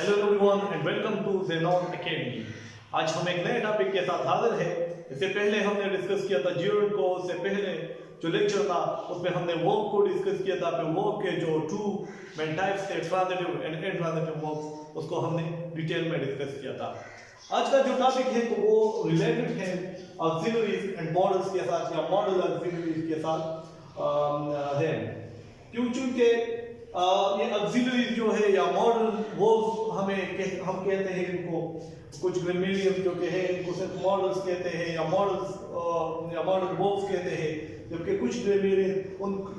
Hello everyone and welcome to Xenon academy. आज हम एक नए टॉपिक के साथ हाजिर हैं। इससे पहले हमने डिस्कस किया था ड्यूरेंट को। उससे पहले जो लेक्चर था उसमें हमने वर्ब को डिस्कस किया था। फिर वर्ब के जो टू मेन टाइप्स थे, ट्रांजिटिव एंड इनट्रांजिटिव वर्ब्स, उसको हमने डिटेल में डिस्कस किया था। आज का जो टॉपिक है तो वो रिलेटेड है ऑक्सिलरीज एंड मॉडल्स के साथ या मॉडल ऑक्सिलरीज के साथ है। क्योंकि ये ऑक्सिलरीज जो है या मॉडल वो हम कहते हैं इनको, कुछ ग्रामेरियन जो के हैं इनको सिर्फ मॉडल्स कहते हैं या मॉडल वर्ब्स कहते हैं, जबकि कुछ ग्रामेरियन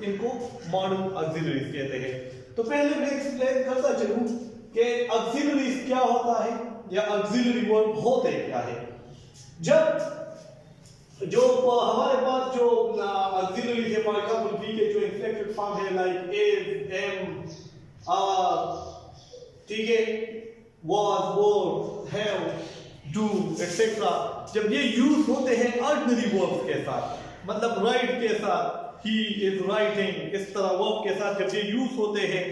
इनको मॉडल ऑक्सिलरीज कहते हैं। तो पहले मैं एक्सप्लेन करता चलूं कि ऑक्सिलरीज क्या होता है या ऑक्सिलरी वर्ब होते क्या है। जब जो हमारे पास जो ऑक्सिलरी है, फॉर एग्जांपल बी के जो इंफ्लेक्टेड फॉर्म है लाइक इज, एम, आर, ठीक है, was, were, have, do etcetera, जब ये यूज होते हैं ऑर्डिनरी वर्ब्स के साथ, मतलब राइट के साथ, ही इज राइटिंग, इस तरह वर्ब के साथ जब ये यूज होते हैं,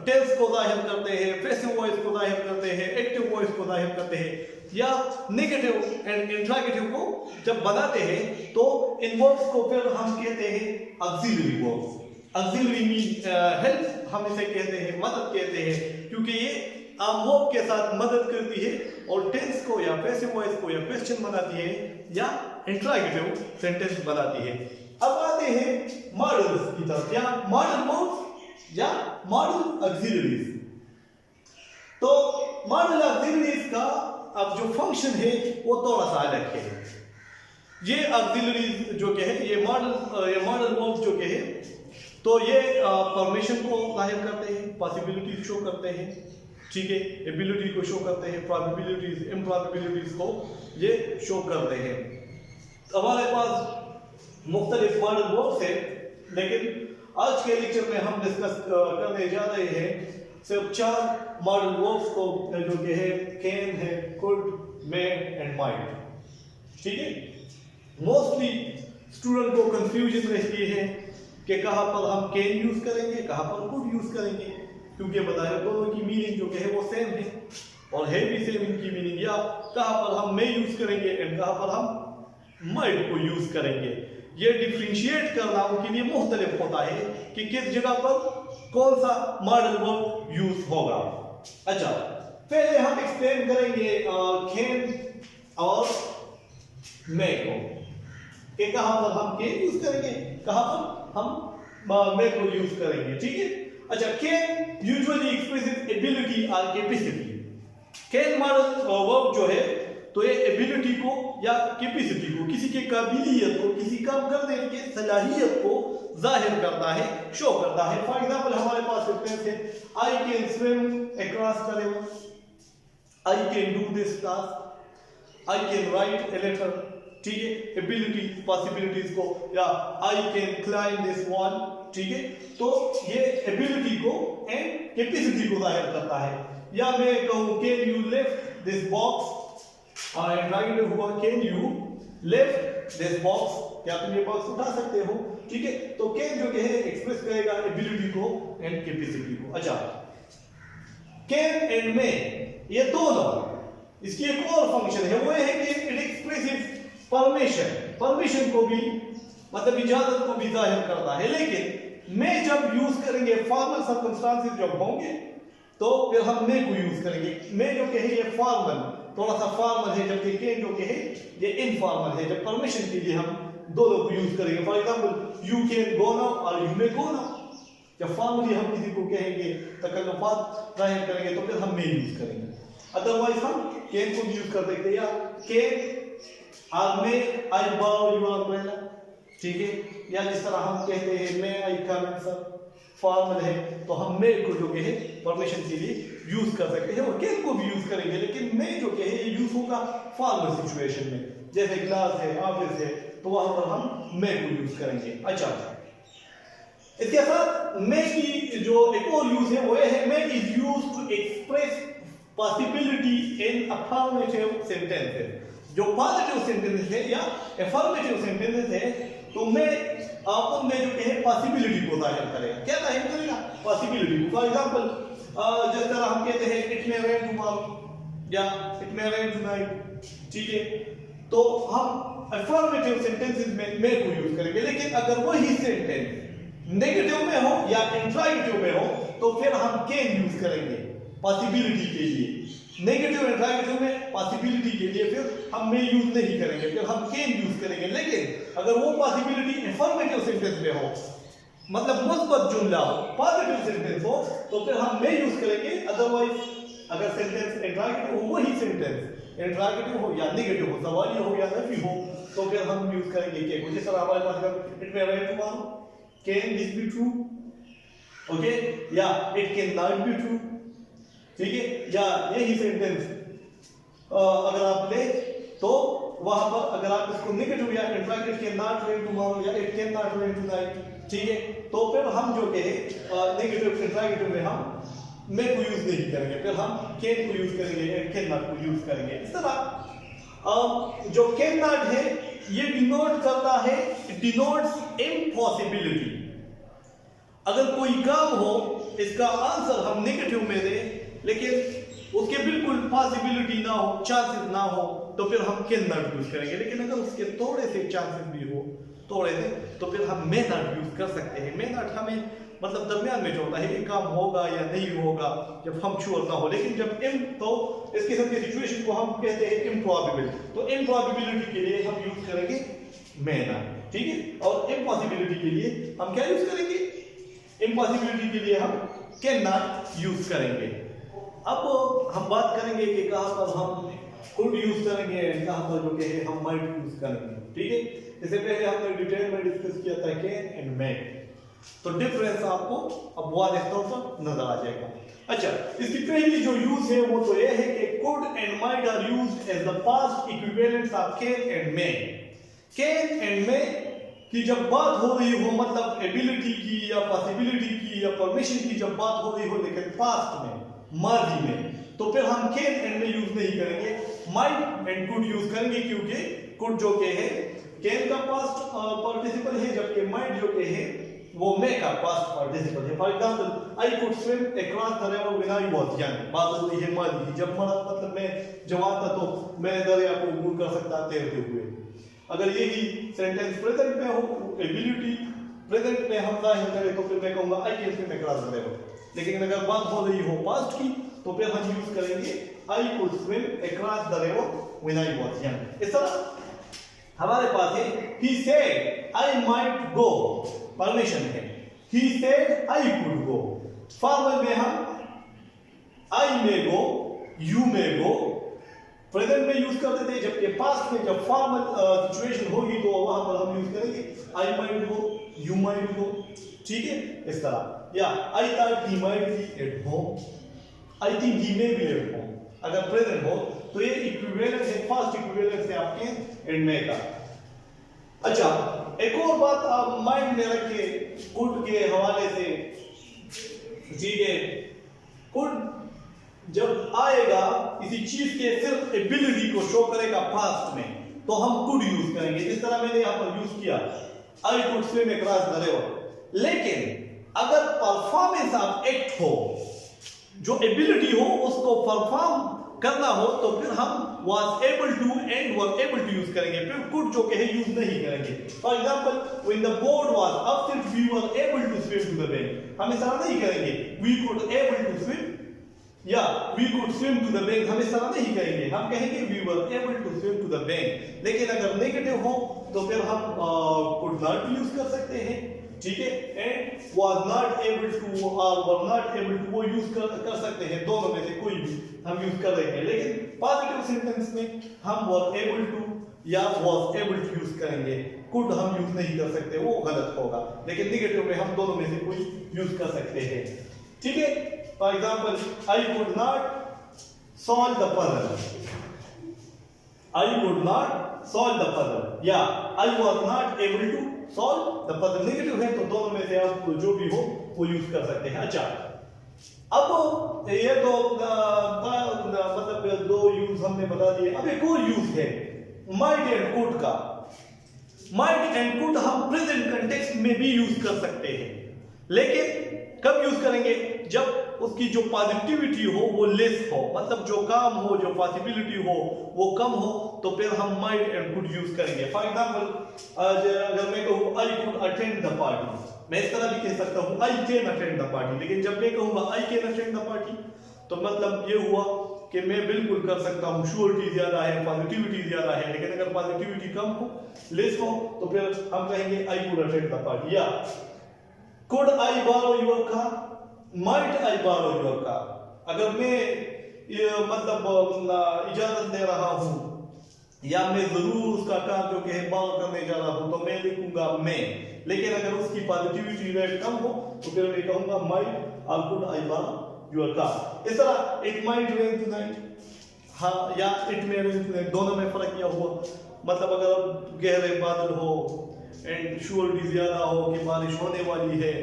टेंस को जाहिर करते हैं, पैसिव वॉइस को जाहिर करते हैं, एक्टिव वॉइस को जाहिर करते हैं, या नेगेटिव एंड इंट्रोगेटिव को जब बनाते हैं, तो इन वर्ब्स को फिर हम कहते हैं auxiliary verbs. Auxiliary mean help, हम इसे कहते हैं, मदद कहते हैं, क्योंकि ये वर्ब के साथ मदद करती है और टेंस को या पैसिव वॉइस को या क्वेश्चन बनाती है या इंट्रोगेटिव सेंटेंस बनाती है। अब आते हैं मॉडल्स की तरफ, या मॉडल वर्ब्स या मॉडल ऑक्सिलरीज। तो मॉडल ऑक्सिलरीज का अब जो फंक्शन है वो थोड़ा सा अलग है। ये ऑक्सिलरीज जो के है, ये मॉडल वर्ब जो के है, तो ये फॉर्मेशन को जाहिर करते हैं, पॉसिबिलिटीज शो करते हैं, ठीक है, एबिलिटी को शो करते हैं, प्रोबेबिलिटीज, इम्प्रोबेबिलिटीज को ये शो करते हैं। हमारे पास मुख्तलिफ मॉडल वर्ब्स है, लेकिन आज के लेक्चर में हम डिस्कस करने जा रहे हैं सिर्फ 4 मॉडल वर्ब्स को, जो कि है कैन है, कुड, मे एंड माइट, ठीक है। मोस्टली स्टूडेंट को कंफ्यूजन रहती है कि कहां पर हम कैन यूज करेंगे, कहां पर कुड यूज करेंगे, क्योंकि बताया दोनों की मीनिंग जो कि है वो सेम है और है भी सेम इनकी मीनिंग। या कहां पर हम मे यूज करेंगे एंड कहां पर हम माइट को यूज करेंगे। ये डिफरेंशिएट करना उनके लिए मुख्तलिफ होता है कि किस जगह पर कौन सा मॉडल वर्ब यूज होगा। अच्छा, पहले हम एक्सप्लेन करेंगे कैन और मे को, कि कहां पर हम कैन यूज करेंगे, कहां पर हम मे को यूज करेंगे, ठीक है। अच्छा, कैन यूजुअली एक्सप्रेसेस एबिलिटी और कैपेसिटी। कैन मॉडल वर्ब जो है तो ये एबिलिटी को या कैपेसिटी को, किसी के काबिलियत को, किसी काम करने की सलाहियत को जाहिर करता है, शो करता है। फॉर एग्जांपल हमारे पास सेंटेंस है, I can swim across the river, I can do this task, I can write a letter, ठीक है, एबिलिटी पॉसिबिलिटीज को, या I can climb this wall, ठीक है। तो ये एबिलिटी को एंड कैपेसिटी को जाहिर करता है। या मैं कहूं can you lift this box, interrogative हुआ can you lift this box, क्या तुम ये बॉक्स उठा सकते हो, ठीक है। तो कैन जो है एक्सप्रेस करेगा एबिलिटी को एंड कैपेसिटी को। अच्छा, कैन एंड मे ये दोनों, इसकी एक और फंक्शन है, वो है कि इट एक्सप्रेसेस परमिशन को भी, मतलब इजाजत को भी जाहिर करता है। लेकिन मे जब यूज करेंगे, फॉर्मल सर्कमस्टांसेस जब होंगे, तो फिर हम मे को यूज करेंगे। मे जो है ये फॉर्मल, थोड़ा सा फॉर्मल है, जबकि कैन जो है ये इनफॉर्मल है, जब परमिशन के लिए हम दोनों को यूज करेंगे। For example you can go now और यू मे गो नाउ, जब फॉर्मली हम किसी को कहेंगे, तकल्लुफात जाहिर करेंगे, तो फिर हम मे यूज करेंगे। अदरवाइज हम कैन को यूज कर सकते हैं, या कैन और मे आई बाउ योर अम्ब्रेला, ठीक है। या जिस तरह हम कहते हैं मे आई कम इन सर, फॉर्मल है, तो हम मे को जो है परमिशन के लिए यूज कर सकते हैं, और कैन को भी यूज करेंगे। लेकिन मे जो है ये यूज होगा फॉर्मल सिचुएशन में, जैसे क्लास है, ऑफिस है, तो वहां पर हम मे को यूज करेंगे। अच्छा, इसके साथ मे की जो एक और यूज है वो है may is used to express possibility in affirmative sentences. जो पॉजिटिव सेंटेंसेस है या अफर्मेटिव सेंटेंसेस है, तो मे उनमें जो है पॉसिबिलिटी को जाहिर करेगा। क्या जाहिर करेगा? पॉसिबिलिटी को। फॉर एग्जांपल जिस तरह हम कहते हैं इट मे रेन टुमारो या इट मे रेन टुनाइट, ठीक है, तो हम अफर्मेटिव सेंटेंसेस में मे को यूज करेंगे। लेकिन अगर वही सेंटेंस नेगेटिव में हो या इंट्रोगेटिव में हो तो फिर हम कैन यूज करेंगे पॉसिबिलिटी के लिए। नेगेटिव इंट्रोगेटिव में पॉसिबिलिटी के लिए फिर हम मे यूज नहीं करेंगे, फिर हम कैन यूज करेंगे। लेकिन अगर वो पॉसिबिलिटी अफर्मेटिव सेंटेंस में हो, मतलब मुस्बत जुमला हो, पॉजिटिव सेंटेंस हो, तो फिर हम मे यूज करेंगे। अदरवाइज अगर सेंटेंस इंट्रोगेटिव हो, वही सेंटेंस इंट्रोगेटिव हो या नेगेटिव हो, सवाली हो या नफी हो, तो फिर हम यूज करेंगे कैन। जिस तरह हमारे पास it may rain tomorrow, can this be true, okay, या it can not be true, ठीक है, या यही सेंटेंस अगर आप ले तो वहां पर अगर आप इसको नेगेटिव या interrogative can not rain tomorrow या it can not rain tonight, ठीक है, तो फिर हम जो कहे नेगेटिव इंट्रोगेटिव में हम मे को यूज नहीं करेंगे, फिर हम कैन को यूज करेंगे, इट कैन नॉट को यूज करेंगे। इस तरह जो कैन नॉट है ये डिनोट करता है, डिनोट्स इम्पॉसिबिलिटी। अगर कोई काम हो इसका आंसर हम नेगेटिव में दें लेकिन उसके बिल्कुल पॉसिबिलिटी ना हो, चांसेस ना हो, तो फिर हम कैन नॉट यूज करेंगे। लेकिन अगर उसके थोड़े से चांसेस भी हो, थोड़े से, तो फिर हम मे नॉट यूज कर सकते हैं। मे नॉट हमें मतलब दरमियान में जो होता है ये काम होगा या नहीं होगा जब हम श्योर ना हो। लेकिन जब तो इस किस्म की सिचुएशन को हम कहते हैं इम्प्रॉबेबल, तो इम्प्रॉबेबिलिटी के लिए हम यूज करेंगे मे नॉट, ठीक है, और इम्पॉसिबिलिटी के लिए हम क्या यूज करेंगे, इम्पॉसिबिलिटी के लिए हम कैन नॉट यूज करेंगे। अब हम बात करेंगे कि कहां पर हम कुड यूज करेंगे, कहां पर जो कहे हम माइट यूज करेंगे, ठीक है। इससे पहले हमने डिटेल में डिस्कस किया था कैन एंड मे, तो डिफरेंस आपको अब वाज़ेह तौर पर नजर आ जाएगा। अच्छा, इसकी पहली जो यूज है वो तो ये है कि could and might are used as the past equivalents of can and may. Can and may की जब बात हो रही हो, मतलब एबिलिटी की या पॉसिबिलिटी की या परमिशन की जब बात हो रही हो, लेकिन पास्ट में, माजी में, तो फिर हम कैन एंड मे यूज नहीं करेंगे, माइट एंड कुड यूज करेंगे, क्योंकि कुड जो के है कैन का पास्ट पार्टिसिपल है, जबकि माइट जो के है वो मे का पास्ट पार्टिसिपल है। For example I could swim across the river when I was young, बात हो रही है माजी की, जब मतलब मैं जवान था तो मैं दरिया को अबूर कर सकता तैरते हुए। अगर यही सेंटेंस प्रेजेंट में हो, एबिलिटी प्रेजेंट में हम जाहिर करें, तो फिर मैं कहूंगा आई can swim across the river. लेकिन अगर बात हो रही हो पास्ट की, तो फिर हम यूज करेंगे I could swim across the river when I was young. इस तरह हमारे पास है he said I might go, permission है, he said I could go। Formal में हम I may go, you may go present में यूज करते थे, जबकि पास्ट में जब फॉर्मल सिचुएशन होगी तो वहां पर हम यूज करेंगे I might go, you might go, ठीक है। इस तरह, या I thought he might be at home, I think he may be at home। अगर प्रेजेंट हो तो ये इक्विवेलेंस है, फास्ट इक्विवेलेंस है आपके एंड में का। अच्छा, एक और बात आप माइंड में रखिए कुड के हवाले से, ठीक है, कुड जब आएगा किसी चीज के सिर्फ एबिलिटी को शो करेगा पास्ट में, तो हम कुड यूज करेंगे। जिस तरह मैंने यहां पर यूज किया I could swim across the river. लेकिन अगर परफॉर्मेंस ऑफ एक्ट हो, जो एबिलिटी हो उसको परफॉर्म करना हो, तो फिर हम was able to and were able to use करेंगे, फिर could जो कहे यूज नहीं करेंगे। For example when the board was upset we were able to swim to the bank, हम ऐसा नहीं करेंगे we could able to swim या we could swim to the bank, हम ऐसा नहीं करेंगे, हम कहेंगे we were able to swim to the bank। लेकिन अगर नेगेटिव हो तो फिर हम could not यूज कर सकते हैं, ठीक है, and was not able to or were not able to वो यूज कर सकते हैं, दोनों में से कोई भी हम यूज कर रहे हैं। लेकिन पॉजिटिव सेंटेंस में हम were able to या was able to यूज करेंगे, could हम यूज नहीं कर सकते, वो गलत होगा। लेकिन नेगेटिव में हम दोनों में से कोई यूज कर सकते हैं, ठीक है। For example I could not solve the puzzle, I could not solve the puzzle या I was not able to solve the puzzle। Negative है तो दोनों में से आप जो भी हो वो यूज कर सकते हैं। अच्छा, अब ये तो मतलब दो यूज हमने बता दिए। अब एक और यूज है माइट एंड कुड का। माइट एंड कुड हम प्रेजेंट कंटेक्स्ट में भी यूज कर सकते हैं, लेकिन कब यूज करेंगे, जब उसकी जो पॉजिटिविटी हो वो लेस हो, मतलब जो काम हो, जो पॉसिबिलिटी हो वो कम हो, तो फिर हम माइट एंड कुड यूज करेंगे। फॉर एग्जांपल अगर मैं कहूँ आई कुड अटेंड द पार्टी, मैं इस तरह भी कह सकता हूँ I can attend the party, लेकिन जब मैं कहूँगा I can attend the party तो मतलब ये हुआ कि मैं बिल्कुल कर सकता हूँ, श्योरिटी ज्यादा है, पॉजिटिविटी ज्यादा है। लेकिन अगर पॉजिटिविटी कम हो, लेस हो, तो फिर हम कहेंगे I could attend the party. या could I borrow your car, might I borrow your car, अगर मैं मतलब इजाजत दे रहा हूँ या मैं जरूर उसका कार जो कि बार करने जा रहा हूँ तो मैं लिखूंगा मैं, लेकिन अगर उसकी पॉजिटिविटी रेट कम हो तो फिर मैं कहूंगा माइट और could I borrow your car. इस तरह इट माइट रेन टुनाइट, हाँ, या इट मे रेन टुनाइट, दोनों में फर्क क्या हुआ। मतलब अगर गहरे बादल हो एंड श्योरिटी ज्यादा हो कि बारिश होने वाली है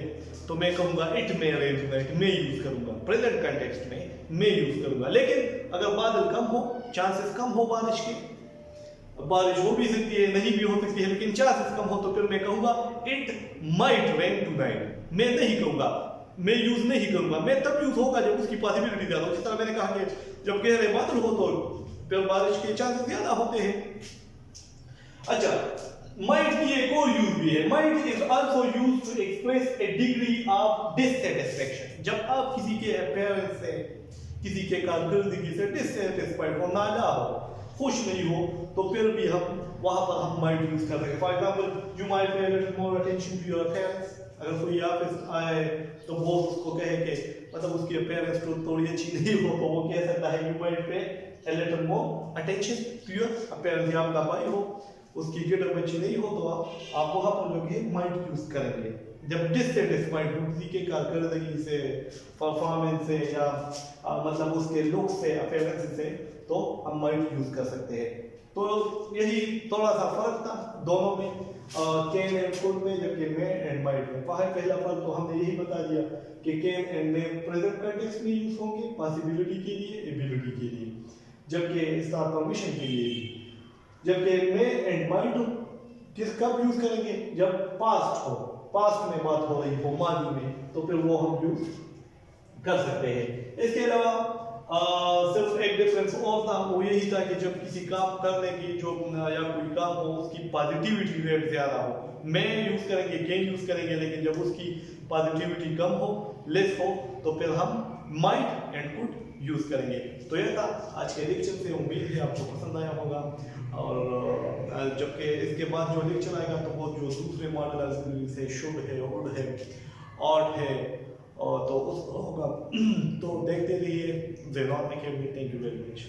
तो मैं कहूंगा इट मे रेन टुनाइट, मैं यूज करूंगा, प्रेजेंट कॉन्टेक्स्ट में मैं यूज करूंगा। लेकिन अगर बादल कम हो, चांसेस कम हो बारिश के, बारिश हो भी सकती है, नहीं भी हो सकती है, लेकिन चांसेस कम हो, तो फिर मैं कहूंगा इट माइट रेन टुनाइट। मैं नहीं कहूंगा, मैं यूज नहीं करूंगा, मैं तब यूज होगा जब उसकी पॉसिबिलिटी ज्यादा हो। जिस तरह मैंने कहा कि जब गहरे बादल हो तो फिर बारिश के चांसेस ज्यादा होते हैं। अच्छा, माइट की एक और यूज भी है। Might is also used to express a degree of dissatisfaction. जब आप किसी के अपीयरेंस से, किसी के कारकर्दगी से डिससैटिस्फाइड हो, नाला हो, खुश नहीं हो, तो फिर भी हम वहां पर हम माइट यूज कर सकें। For example you might pay a little more attention to your appearance. अगर कोई ऑफिस आए तो बॉस उसको कहे कि मतलब उसकी अपीयरेंस थोड़ी अच्छी नहीं हो तो वो कह सकता है you might pay a little more attention to your appearance. या आपका भाई हो, उसकी गेटअप अच्छी नहीं हो तो आप वहां पर जो है माइट यूज करेंगे। जब डिससैटिस्फाइड हो किसी के कारकर्दगी से, परफॉर्मेंस से या मतलब उसके लुक से, अपीयरेंस से, तो हम माइट यूज कर सकते हैं। तो यही थोड़ा सा फर्क था दोनों में, कैन एंड कुड में, जबकि मे एंड माइट में। पहला फर्क तो हमने यही बता दिया कि can and may present context में यूज होंगे, पॉसिबिलिटी के लिए, एबिलिटी के लिए, जबकि इसका परमिशन के लिए भी। जबकि मे एंड माइट किस कब यूज करेंगे, जब पास्ट हो, पास्ट में बात हो रही हो, माजी में, तो फिर वो हम यूज कर सकते हैं। इसके अलावा सिर्फ एक डिफरेंस और था, वो यही था कि जब किसी काम करने की जो या कोई काम हो उसकी पॉजिटिविटी रेट ज्यादा हो, मैं यूज करेंगे, कैन यूज करेंगे, लेकिन जब उसकी पॉजिटिविटी कम हो, लेस हो, तो फिर हम माइट एंड कुड यूज करेंगे। तो यह था आज के लेक्चर से, उम्मीद है आपको पसंद आया होगा। और जबकि इसके बाद जो लेक्चर आएगा तो वो जो दूसरे मॉडल से शुड है, वुड है, ऑट है, और तो उसको होगा। तो देखते रहिए xenon academy. Thank you very much.